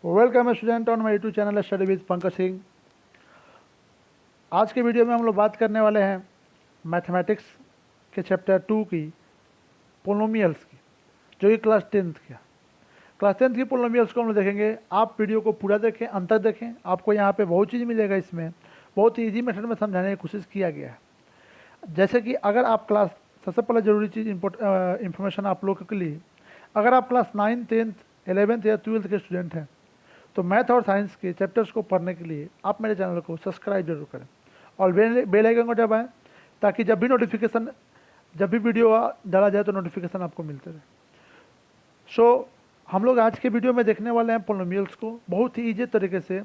Welcome student on my YouTube channel study with Pankaj Singh. आज के video में हम लोग बात करने वाले हैं मैथमेटिक्स के चैप्टर 2 की पोलोमियल्स की, जो कि क्लास 10th की पोलोमियल्स को हम लोग देखेंगे। आप वीडियो को पूरा देखें, अंत तक देखें, आपको यहाँ पे बहुत चीज़ मिलेगा। इसमें बहुत ही ईजी मेथड में समझाने की कोशिश किया गया है। जैसे कि अगर आप क्लास, सबसे पहले ज़रूरी चीज़ इंफॉर्मेशन आप लोगों के लिए, अगर आप क्लास 9, 10th, 11th या 12th के स्टूडेंट हैं तो मैथ और साइंस के चैप्टर्स को पढ़ने के लिए आप मेरे चैनल को सब्सक्राइब जरूर करें और बेल आइकन को दबाएं, ताकि जब भी वीडियो डाला जाए तो नोटिफिकेशन आपको मिलते रहे। हम लोग आज के वीडियो में देखने वाले हैं पोलोमियल्स को बहुत ही ईजी तरीके से,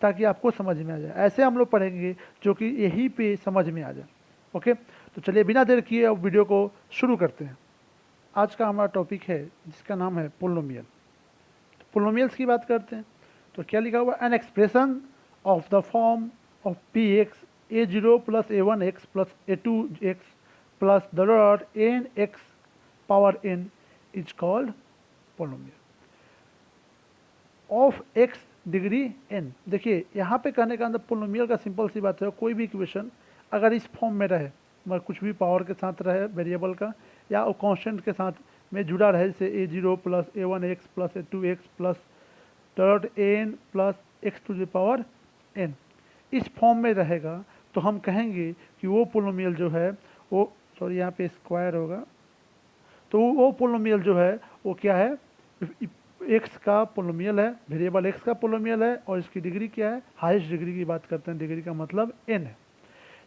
ताकि आपको समझ में आ जाए। ऐसे हम लोग पढ़ेंगे जो कि यहीं पे समझ में आ जाए। ओके, तो चलिए बिना देर किए अब वीडियो को शुरू करते हैं। आज का हमारा टॉपिक है जिसका नाम है पोलोमियल। पोलोमियल्स की बात करते हैं तो क्या लिखा हुआ, an expression of the form of p x a0 plus a1x plus a2x plus the dot n x power n is called polynomial of x degree n। देखिए यहाँ पे कहने का अंदर पोलोमियल का सिंपल सी बात है, कोई भी इक्वेशन अगर इस फॉर्म में रहे, मतलब कुछ भी पावर के साथ रहे वेरिएबल का, या वो कांस्टेंट के साथ में जुड़ा रहे, जैसे a0 plus a1x plus a2x plus dot n plus x to the power n, इस फॉर्म में रहेगा तो हम कहेंगे कि वो पोलोमियल जो है वो, सॉरी यहाँ पे स्क्वायर होगा, तो वो पोलोमियल जो है वो क्या है, एक्स का पोलोमियल है, वेरिएबल एक्स का पोलोमियल है, और इसकी डिग्री क्या है, हाईएस्ट डिग्री की बात करते हैं, डिग्री का मतलब n है।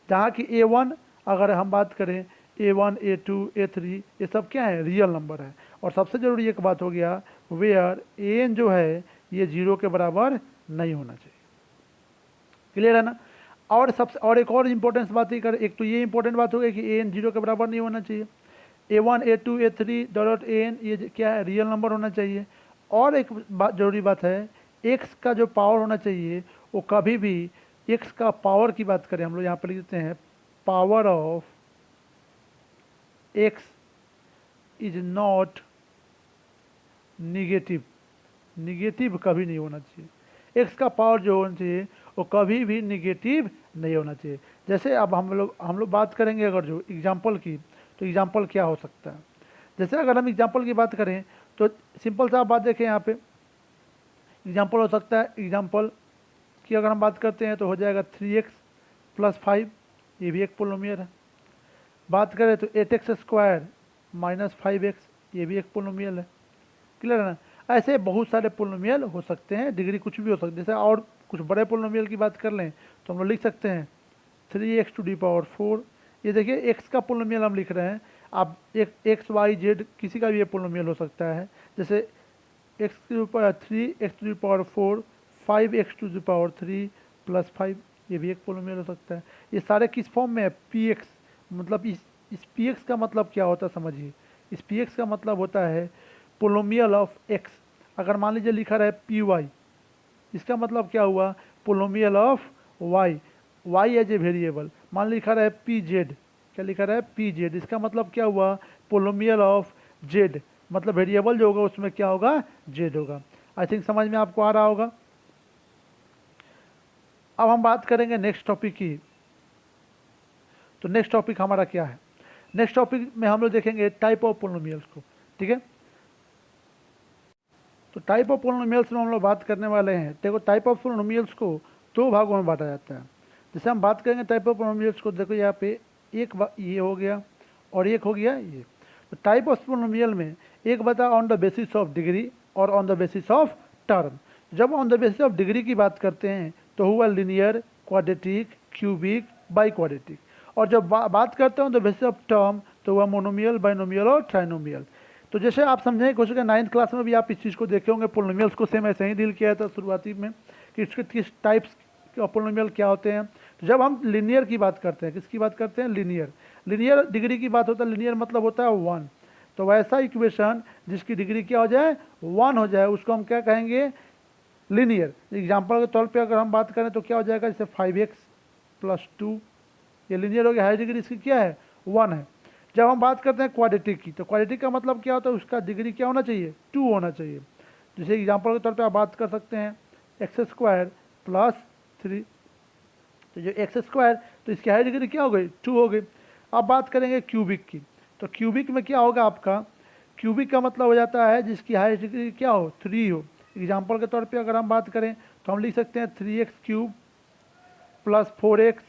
जहाँ की a1 अगर हम बात करें, a1, a2, a3 ये सब क्या है, रियल नंबर है। और सबसे ज़रूरी एक बात हो गया, वेयर an जो है ये 0 के बराबर नहीं होना चाहिए। क्लियर है ना। और एक और इम्पोर्टेंस बात ही कर, एक तो ये इंपॉर्टेंट बात हो गई कि an 0 के बराबर नहीं होना चाहिए, a1, a2, a3 dot an ये क्या है, रियल नंबर होना चाहिए। और एक जरूरी बात है, x का जो पावर होना चाहिए वो कभी भी, x का पावर की बात करें हम लोग यहाँ पर लिख देते हैं, power of x is not negative कभी नहीं होना चाहिए। x का पावर जो होना चाहिए वो कभी भी निगेटिव नहीं होना चाहिए। जैसे अब हम लोग बात करेंगे अगर जो एग्जाम्पल की, तो एग्जाम्पल क्या हो सकता है। जैसे अगर हम एग्जाम्पल की बात करें तो सिंपल सा आप बात देखें, यहाँ पे एग्जाम्पल हो सकता है, एग्जाम्पल की अगर हम बात करते हैं तो हो जाएगा 3x प्लस 5, ये भी एक पोलोमियल है। बात करें तो 8x स्क्वायर माइनस 5x, ये भी एक पोलोमियल है। क्लियर है ना। ऐसे बहुत सारे पोलोमियल हो सकते हैं, डिग्री कुछ भी हो सकती है। जैसे और कुछ बड़े पोलोमियल की बात कर लें तो हम लोग लिख सकते हैं 3x टू दी पावर 4। ये देखिए x का पोलोमियल हम लिख रहे हैं, आप एक एक्स वाई जेड किसी का भी ये पोलोमियल हो सकता है। जैसे x के ऊपर 3x to the power 4, 5x to the power 3 plus 5, ये भी एक पोलोमियल हो सकता है। ये सारे किस फॉर्म में है, px। मतलब इस px का मतलब क्या होता है समझिए, इस px का मतलब होता है पोलोमियल ऑफ x। अगर मान लीजिए लिखा रहे py, इसका मतलब क्या हुआ, polynomial of y as a variable. मान लिखा रहा है pz, क्या लिखा रहा है pz, इसका मतलब क्या हुआ, पोलोमियल ऑफ z, मतलब वेरिएबल जो होगा उसमें क्या होगा, z होगा। आई थिंक समझ में आपको आ रहा होगा। अब हम बात करेंगे नेक्स्ट टॉपिक की। तो नेक्स्ट टॉपिक हमारा क्या है, नेक्स्ट टॉपिक में हम लोग देखेंगे टाइप ऑफ पोलोमियल्स को। ठीक है, तो टाइप ऑफ पोलोमियल्स में हम लोग बात करने वाले हैं। देखो टाइप ऑफ पोलोमियल्स को दो भागों में बांटा जाता है। जैसे हम बात करेंगे टाइप ऑफ पोलोमियल्स को, देखो यहाँ पे एक ये हो गया और एक हो गया ये। तो टाइप ऑफ पोलोमियल में एक बता on the basis of degree और on the basis of term. जब on the basis of degree की बात करते हैं तो हुआ linear, quadratic, cubic, biquadratic. और जब बात करते हैं on the basis of term तो हुआ मोनोमियल, बाइनोमियल और ट्राइनोमियल। तो जैसे आप समझें कुछ, 9th क्लास में भी आप इस चीज़ को देखे होंगे, पोलोमियल्स को सेम ऐसे ही डील किया था शुरुआती में कि इसके किस टाइप्स पोलोमियल क्या होते हैं। तो जब हम लिनियर की बात करते हैं, किसकी बात करते हैं, लिनियर डिग्री की बात होता है। लिनियर मतलब होता है 1। तो वैसा इक्वेशन जिसकी डिग्री क्या हो जाए, 1 हो जाए, उसको हम क्या कहेंगे, लिनियर। एग्जाम्पल के तौर पर अगर हम बात करें तो क्या हो जाएगा, जैसे 5x प्लस 2, ये लिनियर हो गया, हाई डिग्री इसकी क्या है, 1 है। जब हम बात करते हैं क्वाड्रेटिक की, तो क्वाड्रेटिक का मतलब क्या होता है, उसका डिग्री क्या होना चाहिए, 2 होना चाहिए। जैसे एग्जाम्पल के तौर पे आप बात कर सकते हैं एक्स स्क्वायर प्लस 3, तो जो एक्स स्क्वायर तो इसकी हायर डिग्री क्या हो गई 2 हो गई। अब बात करेंगे क्यूबिक की, तो क्यूबिक में क्या होगा आपका, क्यूबिक का मतलब हो जाता है जिसकी हायर डिग्री क्या हो 3 हो। एग्जाम्पल के तौर पे अगर हम बात करें तो हम लिख सकते हैं 3x³ प्लस 4x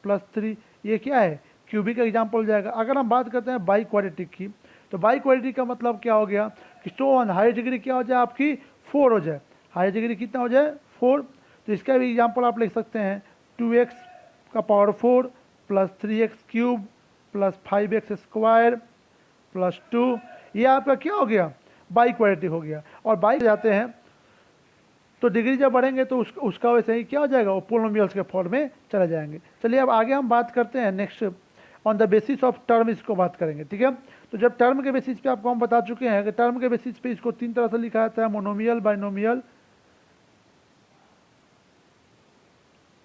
प्लस 3, ये क्या है क्यूबिक का एग्जाम्पल हो जाएगा। अगर हम बात करते हैं बाई क्वाड्रेटिक की, तो बाई क्वाड्रेटिक का मतलब क्या हो गया कि स्टोन हायर डिग्री क्या हो जाए आपकी 4 हो जाए, हायर डिग्री कितना हो जाए 4। तो इसका भी एग्जाम्पल आप लिख सकते हैं 2x का power 4 plus 3x³ plus 5x square plus 2, ये आपका क्या हो गया बाई क्वाड्रेटिक हो गया। और बाई जाते हैं तो डिग्री जब बढ़ेंगे तो उसका वैसे ही क्या हो जाएगा, वो पोलिनोमियल्स के फॉर्म में चले जाएंगे। चलिए अब आगे हम बात करते हैं next on the basis of term, इसको बात करेंगे, ठीक है। तो जब टर्म के बेसिस पे आपको हम बता चुके हैं कि टर्म के बेसिस पे इसको 3 तरह से लिखा जाता है, मोनोमियल, बाइनोमियल,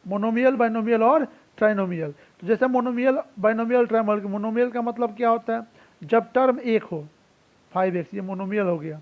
बाइनोमियल और ट्राइनोमियल। तो जैसे मोनोमियल, बाइनोमियल, ट्राइनोमियल, मोनोमियल का मतलब क्या होता है जब टर्म एक हो 5x, ये मोनोमियल हो गया।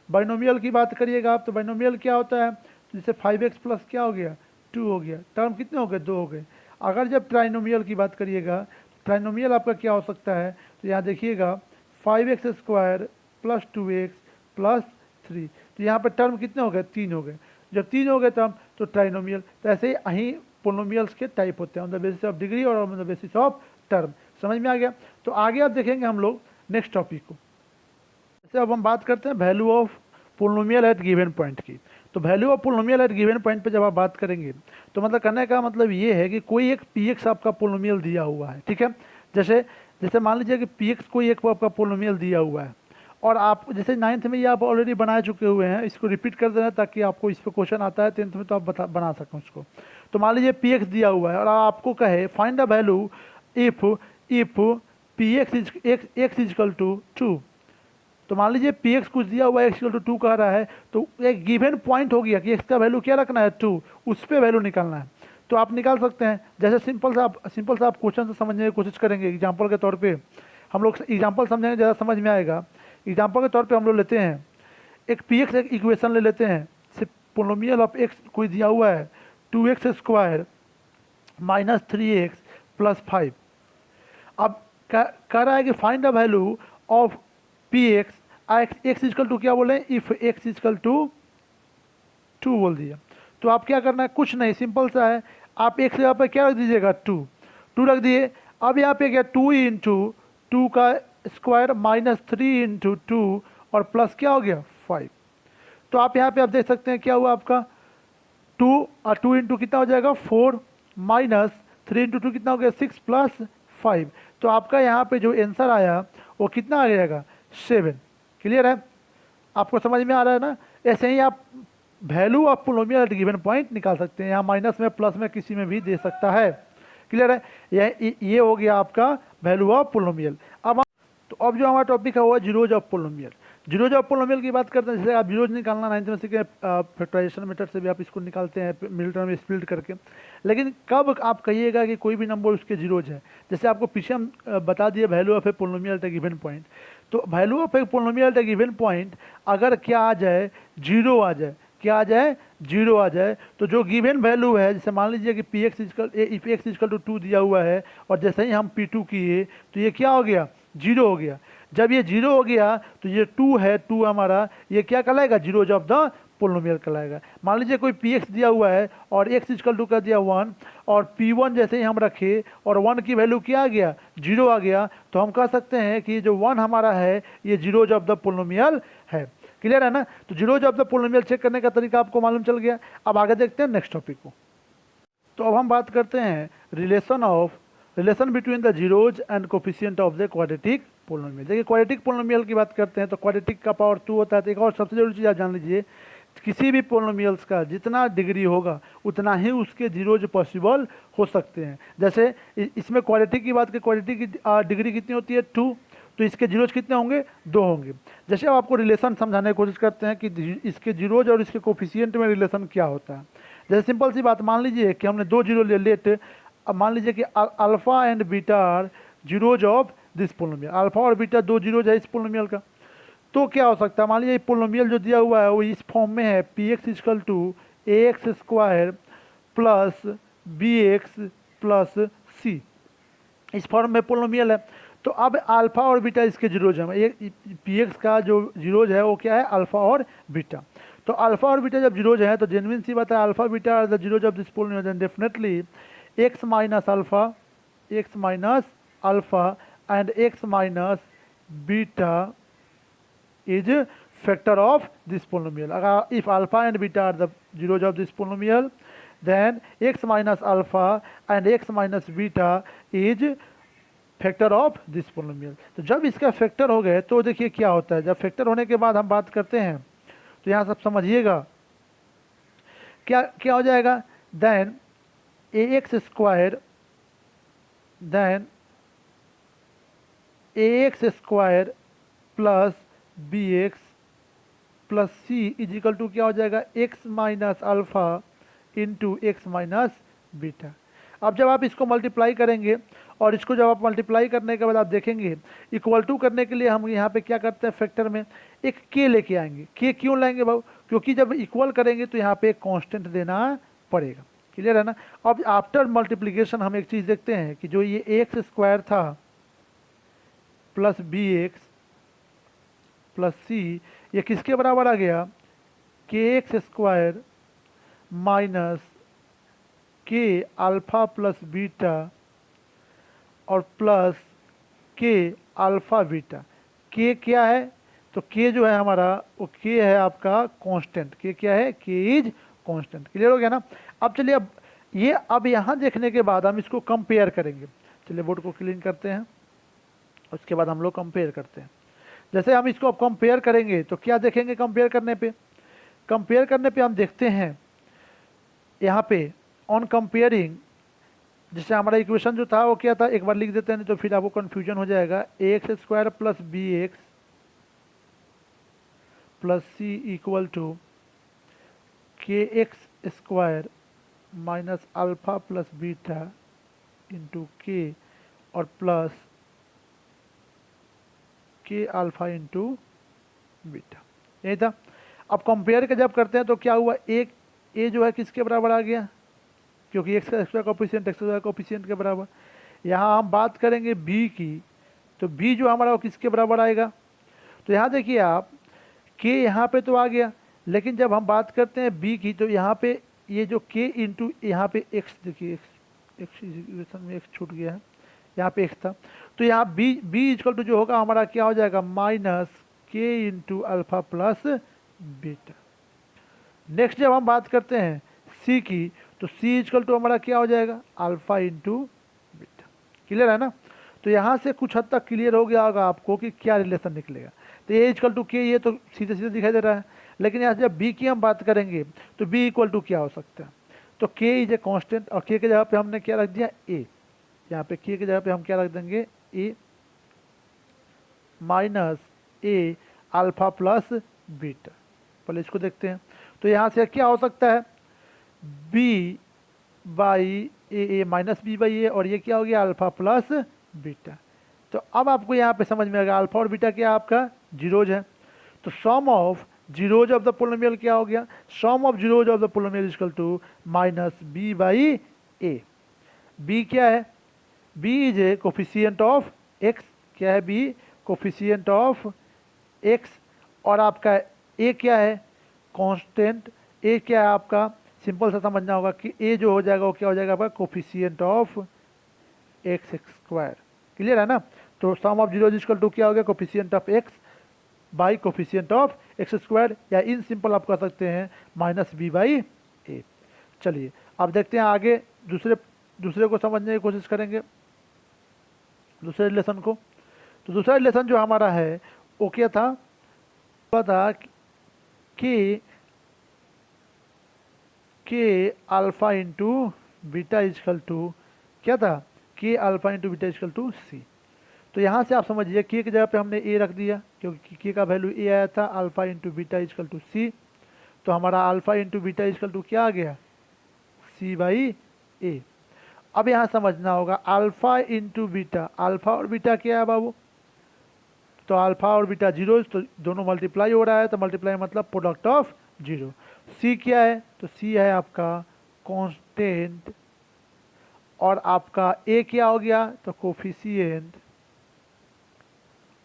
बाइनोमियल की बात करिएगा आप तो बाइनोमियल क्या होता है, जैसे 5x प्लस क्या हो गया 2 हो गया, टर्म कितने हो गए 2 हो गए। अगर जब ट्राइनोमियल की बात करिएगा, ट्राइनोमियल आपका क्या हो सकता है, तो यहाँ देखिएगा 5x square plus 2x plus 3, तो यहाँ पर टर्म कितने हो गए 3 हो गए। जब 3 हो गए टर्म तो ट्राइनोमियल। तो ऐसे ही पोलिनोमियल्स के टाइप होते हैं on the basis of degree और on the basis of term. समझ में आ गया। तो आगे आप देखेंगे हम लोग नेक्स्ट टॉपिक को। जैसे अब हम बात करते हैं value of polynomial at given point की। तो value of polynomial at given point पे जब आप बात करेंगे तो मतलब करने का मतलब ये है कि कोई एक px आपका पोलिनोमियल दिया हुआ है, ठीक है। जैसे जैसे मान लीजिए कि px कोई एक आपका पोलिनोमियल दिया हुआ है और आप जैसे 9th में ये आप ऑलरेडी बना चुके हुए हैं, इसको रिपीट कर देना ताकि आपको इस पर क्वेश्चन आता है 10th में तो आप बना सकें उसको। तो मान लीजिए px दिया हुआ है और आपको कहे find the value if px x is equal to 2। तो मान लीजिए px कुछ दिया हुआ है x इक्वल टू 2 कह रहा है, तो एक गिवन पॉइंट हो गया कि x का वैल्यू क्या रखना है 2, उस पर वैल्यू निकालना है। तो आप निकाल सकते हैं। जैसे सिंपल सा आप क्वेश्चन से समझने की कोशिश करेंगे। एग्जांपल के तौर पे हम लोग एग्जांपल समझेंगे, ज़्यादा समझ में आएगा। एग्जांपल के तौर पे हम लोग लेते हैं एक px एक इक्वेशन ले लेते हैं, सिर्फ पोलिनोमियल ऑफ x कोई दिया हुआ है 2x square minus 3x plus 5। अब कह रहा है कि find the value of px x is equal to क्या बोले, इफ x इजकल टू 2 बोल दिया। तो आप क्या करना है, कुछ नहीं, सिंपल सा है। आप x यहाँ पे क्या रख दीजिएगा 2 रख दिए। अब यहाँ पे क्या 2 इंटू 2 का स्क्वायर माइनस 3 इंटू 2 और प्लस क्या हो गया 5। तो आप यहाँ पे आप देख सकते हैं क्या हुआ आपका 2 और 2 इंटू कितना हो जाएगा 4 माइनस 3 इंटू 2 कितना हो गया 6 प्लस 5। तो आपका यहाँ पे जो आंसर आया वो कितना आ जाएगा 7। क्लियर है, आपको समझ में आ रहा है ना। ऐसे ही आप value of polynomial at given point निकाल सकते हैं। यहाँ माइनस में प्लस में किसी में भी दे सकता है। क्लियर है, ये हो गया आपका वैल्यू ऑफ पोलिनोमियल। अब जो हमारा टॉपिक है वो है zeros of polynomial. Zeros of polynomial की बात करते हैं, जैसे आप जीरोज निकालना 9th में सीखे, फैक्टराइजेशन मेथड से भी आप इसको निकालते हैं मिडिल टर्म में स्प्लिट करके। लेकिन कब आप कहिएगा कि कोई भी नंबर उसके जीरोज है, जैसे आपको पीछे हम बता दिए value of a polynomial at a given point. तो value of a polynomial at a given point अगर क्या आ जाए जीरो आ जाए, क्या आ जाए जीरो आ जाए, तो जो गिवन वैल्यू है, जैसे मान लीजिए कि px इजकल टू 2 दिया हुआ है और जैसे ही हम p2 किए तो ये क्या हो गया जीरो हो गया। जब ये जीरो हो गया तो ये 2 है, 2 हमारा ये क्या कहलाएगा जीरोज ऑफ द पोलिनोमियल कहलाएगा। मान लीजिए कोई px दिया हुआ है और x इजकल टू कर दिया 1 और p1 जैसे ही हम रखे और 1 की वैल्यू क्या आ गया जीरो आ गया, तो हम कह सकते हैं कि जो 1 हमारा है ये जीरोज ऑफ द पोलिनोमियल है। क्लियर है ना। तो zeros of the polynomial check करने का तरीका आपको मालूम चल गया। अब आगे देखते हैं नेक्स्ट टॉपिक को। तो अब हम बात करते हैं relation between the zeros and coefficient of the quadratic polynomial. देखिए क्वाड्रेटिक पोलिनोमियल की बात करते हैं तो क्वाड्रेटिक का पावर 2 होता है। तो एक और सबसे जरूरी चीज़ आप जान लीजिए, किसी भी पोलिनोमियल्स का जितना डिग्री होगा उतना ही उसके जीरोज पॉसिबल हो सकते हैं। जैसे इसमें क्वाड्रेटिक की बात करें, क्वाड्रेटिक की डिग्री कितनी होती है 2, तो इसके जीरोज कितने होंगे 2 होंगे। जैसे अब आपको रिलेशन समझाने की कोशिश करते हैं कि इसके जीरोज और इसके कोफिशिएंट में रिलेशन क्या होता है। जैसे सिंपल सी बात, मान लीजिए कि हमने 2 जीरो ले लेते। अब मान लीजिए कि alpha and beta are zeros of this polynomial. Alpha और बीटा 2 जीरोज है इस पोलिनोमियल का। तो क्या हो सकता है, मान लीजिए पोलोमियल जो दिया हुआ है वो इस फॉर्म में है, p x is equal to a x square plus b x plus c, इस फॉर्म में पोलोमियल है। तो अब अल्फा और बीटा इसके जीरोज हैं, ये पी एक्स का जो जीरोज है वो क्या है, अल्फा और बीटा। तो अल्फा और बीटा जब जीरोज हैं तो जेन्युइन सी बात है, alpha beta are the zeros of this polynomial, definitely x minus alpha and x minus beta is factor of this polynomial. If alpha and beta are the zeros of this polynomial, then x minus alpha and x minus beta is factor of this पोलोमियल। तो जब इसका factor हो गए तो देखिए क्या होता है, जब फैक्टर होने के बाद हम बात करते हैं तो यहाँ सब समझिएगा क्या क्या हो जाएगा, then a x square plus b x plus c is equal to क्या हो जाएगा, x minus alpha into x minus beta. अब जब आप इसको मल्टीप्लाई करेंगे और इसको जब आप मल्टीप्लाई करने के बाद आप देखेंगे इक्वल टू करने के लिए हम यहाँ पे क्या करते हैं, फैक्टर में एक के लेके आएंगे। के क्यों लाएंगे भाव, क्योंकि जब इक्वल करेंगे तो यहाँ पे एक कांस्टेंट देना पड़ेगा। क्लियर है ना। अब आफ्टर मल्टीप्लीकेशन हम एक चीज़ देखते हैं कि जो ये एक्स स्क्वायर था प्लस बी एक्स प्लस सी, ये किसके बराबर आ गया, के एक्स स्क्वायर माइनस के अल्फा प्लस बीटा और प्लस के अल्फा बीटा। के क्या है, तो के जो है हमारा वो के है आपका कांस्टेंट, के क्या है, के इज कांस्टेंट। क्लियर हो गया ना। अब चलिए अब यहाँ देखने के बाद हम इसको कंपेयर करेंगे। चलिए बोर्ड को क्लीन करते हैं, उसके बाद हम लोग कंपेयर करते हैं। जैसे हम इसको अब कंपेयर करेंगे तो क्या देखेंगे, कंपेयर करने पे हम देखते हैं यहाँ पे ऑन कंपेयरिंग, जिससे हमारा इक्वेशन जो था वो क्या था, एक बार लिख देते हैं नहीं तो फिर आपको कन्फ्यूजन हो जाएगा। A x square plus b x plus c equal to k x square minus alpha plus beta into k और प्लस के अल्फा इंटू बीटा, यही था। अब कंपेयर के जब करते हैं तो क्या हुआ, एक ए जो है किसके बराबर आ गया, क्योंकि एक्स का square coefficient x square coefficient के बराबर। यहाँ हम बात करेंगे बी की, तो बी जो हमारा वो किसके बराबर आएगा, तो यहाँ देखिए आप के यहाँ पे तो आ गया, लेकिन जब हम बात करते हैं बी की तो यहाँ पे ये जो के इंटू यहाँ पे एक्स, देखिए एक्स इक्वेशन में एक्स छूट गया है, यहाँ पे एक्स था, तो यहाँ बी इक्वल टू जो होगा हमारा क्या हो जाएगा, माइनस के into alpha plus beta. Next जब हम बात करते हैं सी की, तो सी इक्वल टू हमारा क्या हो जाएगा, अल्फा इंटू बीटा। क्लियर है ना। तो यहाँ से कुछ हद तक क्लियर हो गया होगा आपको कि क्या रिलेशन निकलेगा। तो ए इक्वल टू के, ये तो सीधे सीधे दिखाई दे रहा है, लेकिन यहाँ से जब बी की हम बात करेंगे तो बी इक्वल टू क्या हो सकता है, तो के इज ए कॉन्स्टेंट, और के जगह पे हमने क्या रख दिया, ए। यहाँ पे के जगह पे हम क्या रख देंगे, ए माइनस ए अल्फा प्लस बीटा। पहले इसको देखते हैं, तो यहाँ से क्या हो सकता है, b by a minus b by a, और ये क्या हो गया, अल्फा प्लस बीटा। तो अब आपको यहाँ पे समझ में आएगा अल्फा और बीटा क्या आपका जीरोज है। तो sum of zeros of the polynomial क्या हो गया, sum of zeros of the polynomial equal to minus b by a. B क्या है, b is a coefficient of x, क्या है बी, कोफिशिएंट ऑफ एक्स, और आपका ए क्या है, कांस्टेंट। ए क्या है आपका, सिंपल सा समझना होगा कि ए जो हो जाएगा वो क्या हो जाएगा आपका, coefficient of x square. Clear है ना। तो sum of zero equal to क्या हो गया, coefficient of x by coefficient of x square, या इन सिंपल आप कह सकते हैं माइनस बी बाई ए। चलिए अब देखते हैं आगे, दूसरे को समझने की कोशिश करेंगे, दूसरे रिलेशन को। तो दूसरा रिलेशन जो हमारा है वो क्या था, पता कि alpha into beta is equal to क्या था, के alpha into beta is equal to c. तो यहाँ से आप समझिए के की जगह पे हमने ए रख दिया, क्योंकि के का वैल्यू ए आया था, alpha into beta is equal to c. तो हमारा alpha into beta is equal to क्या आ गया, सी बाई ए। अब यहाँ समझना होगा अल्फा इंटू बीटा, अल्फा और बीटा क्या है बाबू, तो अल्फा और बीटा जीरो, तो दोनों मल्टीप्लाई हो रहा है, तो मल्टीप्लाई मतलब प्रोडक्ट ऑफ जीरो। सी क्या है, तो सी है आपका कांस्टेंट, और आपका ए क्या हो गया, तो कोफिशिएंट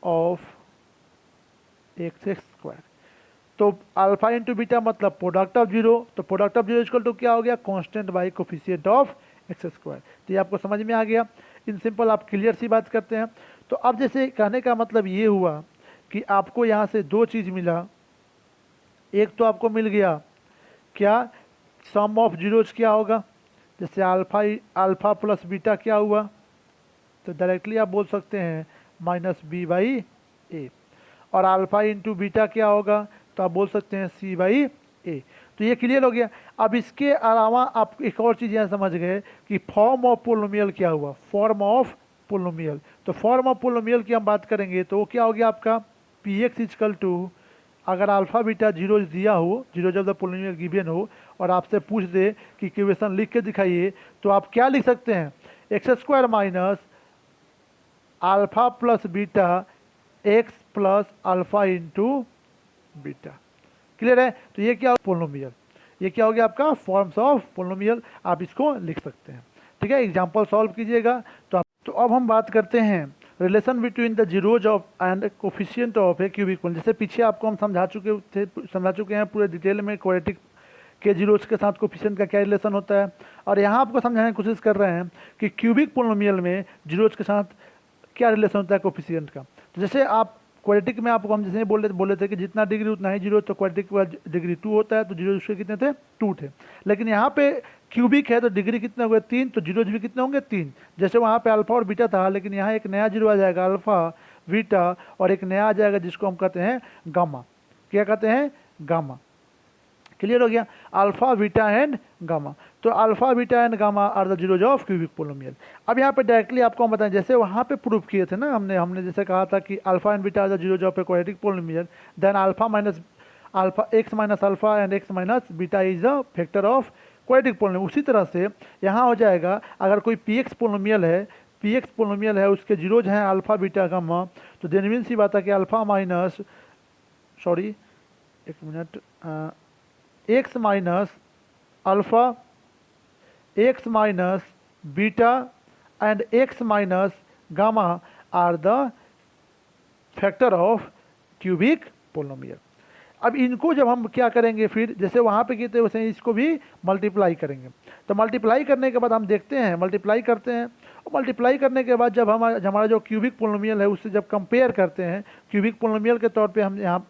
ऑफ एक्स स्क्वायर। तो अल्फा इंटू बीटा मतलब प्रोडक्ट ऑफ जीरो, तो product of zero equal to क्या हो गया, constant by coefficient of x square. तो ये आपको समझ में आ गया। इन सिंपल आप क्लियर सी बात करते हैं। तो अब जैसे कहने का मतलब ये हुआ कि आपको यहाँ से दो चीज़ मिला। एक तो आपको मिल गया क्या, सम ऑफ जीरोज क्या होगा, जैसे अल्फा प्लस बीटा क्या हुआ, तो डायरेक्टली आप बोल सकते हैं माइनस बी बाई ए। और अल्फा इंटू बीटा क्या होगा, तो आप बोल सकते हैं सी बाई ए। तो ये क्लियर हो गया। अब इसके अलावा आप एक और चीज़ यहाँ समझ गए कि फॉर्म ऑफ पोलोमियल क्या हुआ, फॉर्म ऑफ पोलोमियल। तो फॉर्म ऑफ पोलोमियल की हम बात करेंगे तो वो क्या हो गया आपका, पी एक्स इजकल टू, अगर अल्फा बीटा जीरो दिया हो, जीरो जब द पोलोमियल गिवन हो, और आपसे पूछ दे कि इक्वेशन लिख के दिखाइए, तो आप क्या लिख सकते हैं, x square minus alpha plus beta x plus alpha into beta. Clear है। तो ये क्या, पोलोमियल, ये क्या हो गया आपका फॉर्म्स ऑफ पोलोमियल, आप इसको लिख सकते हैं। ठीक है, एग्जांपल सॉल्व कीजिएगा। तो अब हम बात करते हैं relation between the zeros of and coefficient of a cubic pol. जैसे पीछे आपको हम समझा चुके हैं पूरे डिटेल में क्वाड्रेटिक के जीरोज के साथ कोफिशिएंट का क्या रिलेशन होता है, और यहाँ आपको समझाने की कोशिश कर रहे हैं कि क्यूबिक पोलोमियल में जीरोज के साथ क्या रिलेशन होता है कोफिशिएंट का। तो जैसे आप क्वाड्रेटिक में आपको हम जैसे बोले थे कि जितना डिग्री उतना ही जीरो, तो क्वाड्रेटिक का डिग्री 2 होता है, तो जीरो उसके कितने थे, 2 थे। लेकिन यहाँ पे क्यूबिक है तो डिग्री कितने हुए, 3, तो जीरोज भी कितने होंगे, 3। जैसे वहाँ पे अल्फा और बीटा था, लेकिन यहाँ एक नया जीरो आ जाएगा अल्फा बीटा, और एक नया आ जाएगा जिसको हम कहते हैं गामा। क्या कहते हैं, गामा। क्लियर हो गया, अल्फा बीटा एंड गामा। तो alpha beta and gamma are the zeros of cubic polynomial. अब यहाँ पे डायरेक्टली आपको हम बताएं, जैसे वहाँ पे प्रूफ किए थे ना हमने जैसे कहा था कि alpha and beta are the zeros of a quadratic polynomial, then alpha x minus alpha and x minus beta is the factor of quadratic polynomial. उसी तरह से यहाँ हो जाएगा, अगर कोई पी एक्स पोलोमियल है, उसके जीरोज हैं अल्फा बीटा गामा, तो जेन्युइन सी बात है कि alpha minus x minus alpha, x minus beta and x minus gamma are the factor of cubic polynomial. अब इनको जब हम क्या करेंगे, फिर जैसे वहाँ पे किए थे वैसे इसको भी मल्टीप्लाई करेंगे। तो मल्टीप्लाई करने के बाद हम देखते हैं, मल्टीप्लाई करते हैं, और मल्टीप्लाई करने के बाद जब हमारा जो क्यूबिक पोलोमियल है उससे जब कंपेयर करते हैं, क्यूबिक पोलोमियल के तौर पे हम यहाँ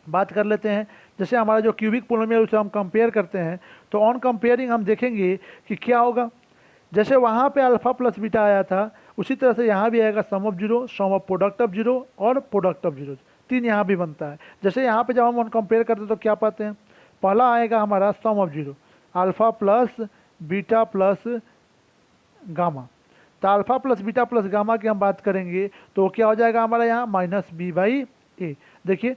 बात कर लेते हैं। जैसे हमारा जो क्यूबिक पोलोमियल उसे हम कंपेयर करते हैं, तो ऑन कंपेयरिंग हम देखेंगे कि क्या होगा। जैसे वहाँ पे अल्फा प्लस बीटा आया था, उसी तरह से यहाँ भी आएगा sum of zero, sum of product of zero और प्रोडक्ट ऑफ जीरो, 3 यहाँ भी बनता है। जैसे यहाँ पे जब हम ऑन कंपेयर करते हैं तो क्या पाते हैं, पहला आएगा हमारा sum of zero, alpha plus beta plus gamma. तो alpha plus beta plus gamma की हम बात करेंगे तो क्या हो जाएगा हमारा यहाँ माइनस बी बाई ए। देखिए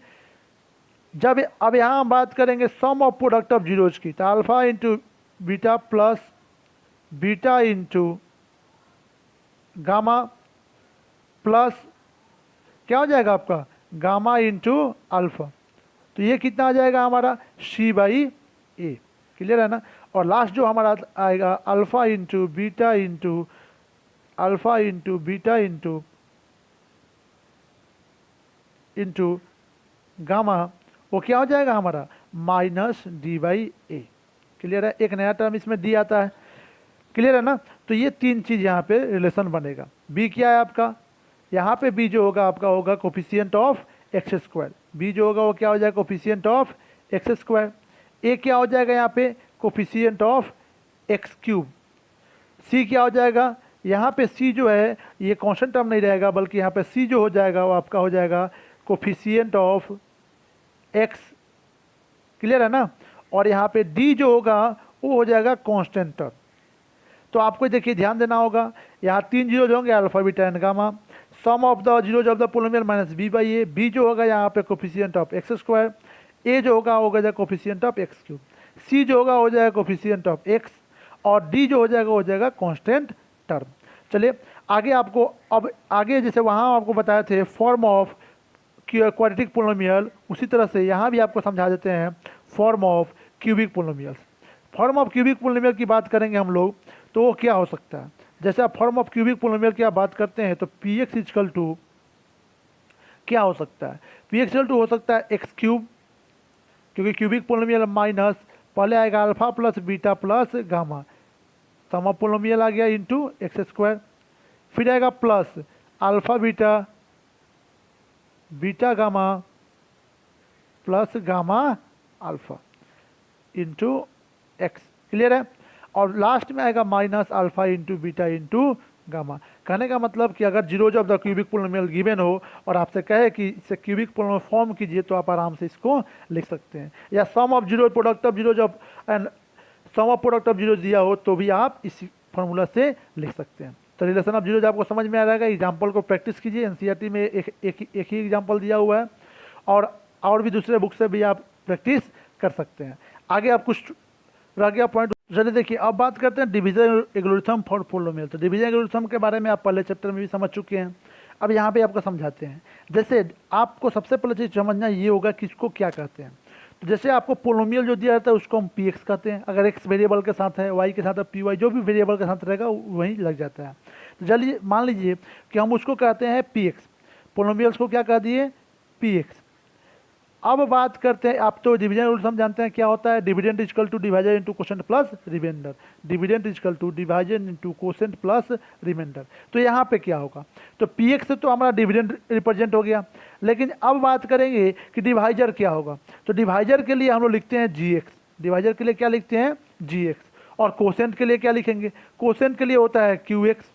जब अब यहाँ हम बात करेंगे सम ऑफ प्रोडक्ट ऑफ जीरोज की, तो alpha into beta plus beta into gamma plus क्या हो जाएगा आपका गामा इंटू अल्फा, तो ये कितना आ जाएगा हमारा सी बाई ए। क्लियर है ना। और लास्ट जो हमारा आएगा alpha into beta into alpha into beta into gamma, वो क्या हो जाएगा हमारा minus D by A. Clear है, एक नया टर्म इसमें डी आता है। क्लियर है ना। तो ये 3 चीज़ यहाँ पे रिलेशन बनेगा। बी क्या है आपका, यहाँ पे बी जो होगा आपका होगा coefficient of x square, B जो होगा वो क्या हो जाएगा कोफिशिएंट ऑफ एक्स स्क्वायर। ए क्या हो जाएगा यहाँ पे कोफिशिएंट ऑफ एक्स क्यूब। सी क्या हो जाएगा, यहाँ पे सी जो है ये कांस्टेंट टर्म नहीं रहेगा, बल्कि यहाँ पे सी जो हो जाएगा वो आपका हो जाएगा कोफिशिएंट ऑफ एक्स। क्लियर है ना। और यहाँ पे डी जो होगा वो हो जाएगा कांस्टेंट टर्म। तो आपको देखिए ध्यान देना होगा, यहाँ 3 जीरोज होंगे alpha beta and gamma, sum of the zeros of the polynomial minus b by a. B जो होगा यहाँ पे coefficient of x square, a जो होगा हो जाएगा coefficient of x cube, c जो होगा हो जाएगा कोफिशिएंट ऑफ एक्स, और डी जो हो जाएगा कांस्टेंट टर्म। चलिए आगे आपको, अब आगे जैसे वहाँ आपको बताए the form of quadratic polynomial, उसी तरह से यहाँ भी आपको समझा देते हैं form of cubic polynomials. Form of cubic polynomial की बात करेंगे हम लोग तो वो क्या हो सकता है। जैसे आप फॉर्म ऑफ क्यूबिक पोलिनोमियल की आप बात करते हैं तो पी एक्स इजकल टू क्या हो सकता है, पी एक्स इजकल टू हो सकता है एक्स क्यूब, क्योंकि क्यूबिक पोलिनोमियल माइनस पहले आएगा alpha plus beta plus gamma, sum of polynomial आ गया इंटू एक्स स्क्वायर, फिर आएगा plus alpha beta beta gamma plus gamma alpha into x, clear है। और लास्ट में आएगा minus alpha into beta into gamma. कहने का मतलब कि अगर zero of the cubic polynomial given हो और आपसे कहे कि इसे क्यूबिक पोलिनोमियल फॉर्म कीजिए तो आप आराम से इसको लिख सकते हैं, या sum of zero product of zero जब and sum of product of zero दिया हो तो भी आप इसी फॉर्मूला से लिख सकते हैं। तो रिलेशन ऑफ जीरो आपको समझ में आ जाएगा। एग्जाम्पल को प्रैक्टिस कीजिए, एनसीईआरटी में एक ही एग्जाम्पल दिया हुआ है, और भी दूसरे बुक से भी आप प्रैक्टिस कर सकते हैं। आगे आप कुछ रह गया पॉइंट, चलिए देखिए अब बात करते हैं डिवीजन एल्गोरिथम फॉर पोलिनोमियल। तो डिवीजन एल्गोरिथम के बारे में आप पहले चैप्टर में भी समझ चुके हैं, अब यहाँ पे आपको समझाते हैं। जैसे आपको सबसे पहले चीज़ समझना ये होगा कि इसको क्या कहते हैं। तो जैसे आपको पोलिनोमियल जो दिया जाता है उसको हम पी एक्स कहते हैं, अगर एक्स वेरिएबल के साथ है, वाई के साथ है पी वाई, जो भी वेरिएबल के साथ रहेगा वहीं लग जाता है। तो चलिए मान लीजिए कि हम उसको कहते हैं पी एक्स, पोलिनोमियल्स को क्या कह दिए पी एक्स। अब बात करते हैं, आप तो डिवीजन रूल हम जानते हैं क्या होता है, dividend is equal to divisor into quotient plus remainder, dividend is equal to divisor into quotient plus remainder. तो यहाँ पे क्या होगा, तो पी एक्स से तो हमारा डिविडेंड रिप्रेजेंट हो गया, लेकिन अब बात करेंगे कि डिवाइजर क्या होगा। तो डिवाइजर के लिए हम लोग लिखते हैं जी एक्स, डिवाइजर के लिए क्या लिखते हैं जी एक्स, और कोसेंट के लिए क्या लिखेंगे, कोसेंट के लिए होता है क्यू एक्स,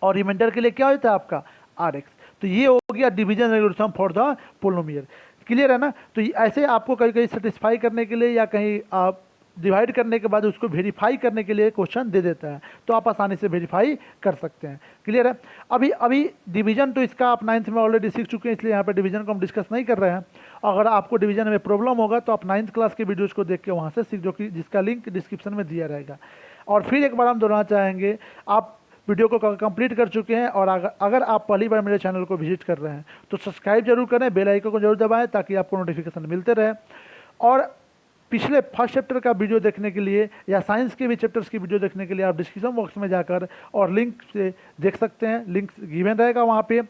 और रिमाइंडर के लिए क्या होता है आपका आर एक्स। तो ये हो गया division algorithm for the polynomial, clear है ना। तो ऐसे आपको कहीं कहीं सेटिस्फाई करने के लिए या कहीं आप डिवाइड करने के बाद उसको वेरीफाई करने के लिए क्वेश्चन दे देता है, तो आप आसानी से वेरीफाई कर सकते हैं, क्लियर है। अभी डिवीजन तो इसका आप 9th में ऑलरेडी सीख चुके हैं, इसलिए यहाँ पे डिवीजन को हम डिस्कस नहीं कर रहे हैं। अगर आपको डिवीजन में प्रॉब्लम होगा तो आप 9th क्लास के वीडियोज़ को देख के वहाँ से सीख, जो कि जिसका लिंक डिस्क्रिप्शन में दिया रहेगा। और फिर एक बार हम दोहराना चाहेंगे, आप वीडियो को कंप्लीट कर चुके हैं और अगर आप पहली बार मेरे चैनल को विजिट कर रहे हैं तो सब्सक्राइब जरूर करें, बेल आइकन को जरूर दबाएं ताकि आपको नोटिफिकेशन मिलते रहे। और पिछले फर्स्ट चैप्टर का वीडियो देखने के लिए या साइंस के भी चैप्टर्स की वीडियो देखने के लिए आप डिस्क्रिप्शन बॉक्स में जाकर और लिंक से देख सकते हैं, लिंक गिवन रहेगा वहाँ पे,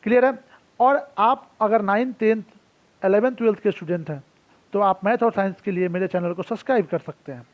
क्लियर है। और आप अगर 9th 10th 11th 12th के स्टूडेंट हैं तो आप मैथ और साइंस के लिए मेरे चैनल को सब्सक्राइब कर सकते हैं।